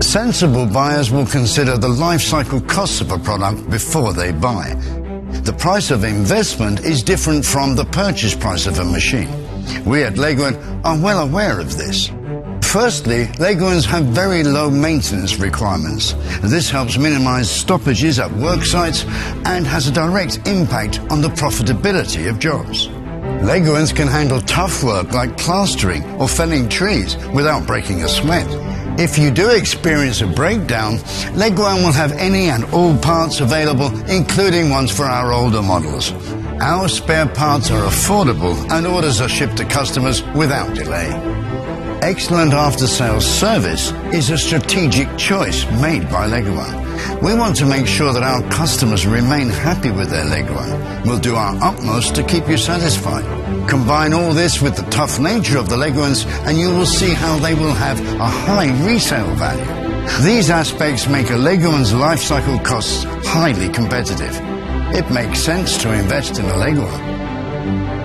Sensible buyers will consider the life cycle costs of a product before they buy. The price of investment is different from the purchase price of a machine. We at Leguan are well aware of this. Firstly, Leguans have very low maintenance requirements. This helps minimize stoppages at work sites and has a direct impact on the profitability of jobs. Leguans can handle tough work like plastering or felling trees without breaking a sweat. If you do experience a breakdown, Leguan will have any and all parts available, including ones for our older models. Our spare parts are affordable and orders are shipped to customers without delay. Excellent after-sales service is a strategic choice made by Leguan. We want to make sure that our customers remain happy with their Leguan. We'll do our utmost to keep you satisfied. Combine all this with the tough nature of the Leguans and you will see how they will have a high resale value. These aspects make a Leguan's life cycle costs highly competitive. It makes sense to invest in a Leguan.